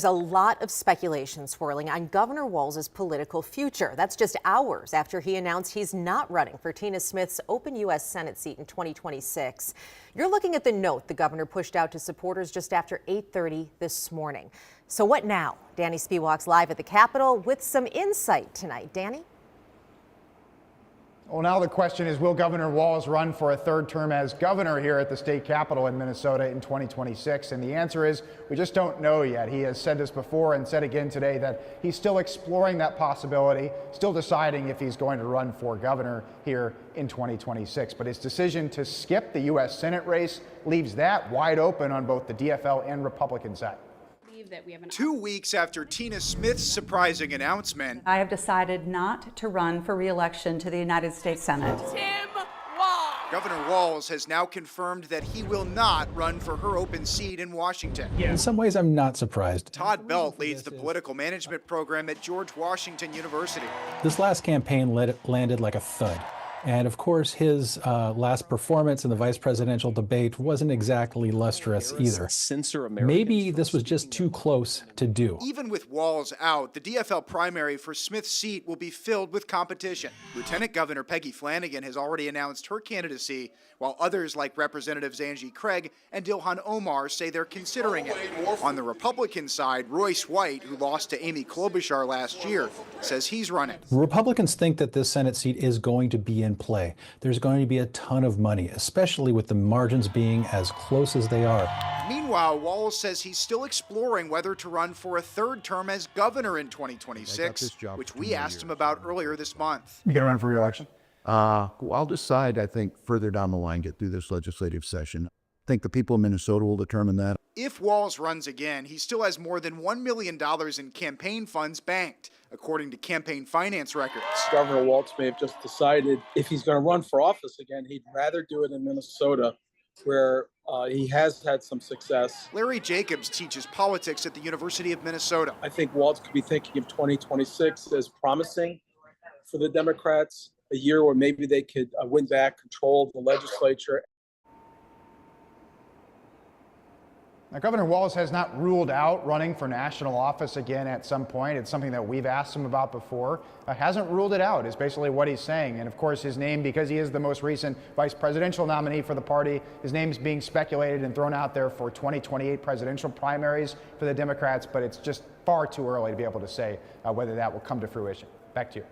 There's a lot of speculation swirling on Governor Walz's political future. That's just hours after he announced he's not running for Tina Smith's open U.S. Senate seat in 2026. You're looking at the note the governor pushed out to supporters just after 8:30 this morning. So what now? Danny Spiewak's live at the Capitol with some insight tonight. Danny? Well, now the question is, will Governor Walz run for a third term as governor here at the state capitol in Minnesota in 2026? And the answer is, we just don't know yet. He has said this before and said again today that he's still exploring that possibility, still deciding if he's going to run for governor here in 2026. But his decision to skip the U.S. Senate race leaves that wide open on both the DFL and Republican side. That we have 2 weeks after Tina Smith's surprising announcement, I have decided not to run for re-election to the United States Senate. Governor Walz has now confirmed that he will not run for her open seat in Washington. In some ways, I'm not surprised. Todd Belt leads the political management program at George Washington University. This last campaign landed like a thud. And of course, his last performance in the vice presidential debate wasn't exactly lustrous either. Maybe this was just too close to do. Even with Walz out, the DFL primary for Smith's seat will be filled with competition. Lieutenant Governor Peggy Flanagan has already announced her candidacy, while others like Representatives Angie Craig and Ilhan Omar say they're considering it. On the Republican side, Royce White, who lost to Amy Klobuchar last year, says he's running. Republicans think that this Senate seat is going to be in play. There's going to be a ton of money, especially with the margins being as close as they are. Meanwhile, Walz says he's still exploring whether to run for a third term as governor in 2026, which we asked him about earlier this month. You going to run for re-election? I'll decide, I think, further down the line, get through this legislative session. I think the people of Minnesota will determine that. If Walz runs again, he still has more than $1 million in campaign funds banked, according to campaign finance records. Governor Walz may have just decided if he's going to run for office again, he'd rather do it in Minnesota, where he has had some success. Larry Jacobs teaches politics at the University of Minnesota. I think Walz could be thinking of 2026 as promising for the Democrats, a year where maybe they could win back control of the legislature. Now, Governor Walz has not ruled out running for national office again at some point. It's something that we've asked him about before. Hasn't ruled it out is basically what he's saying. And of course, his name, because he is the most recent vice presidential nominee for the party, his name's being speculated and thrown out there for 2028 presidential primaries for the Democrats. But it's just far too early to be able to say whether that will come to fruition. Back to you.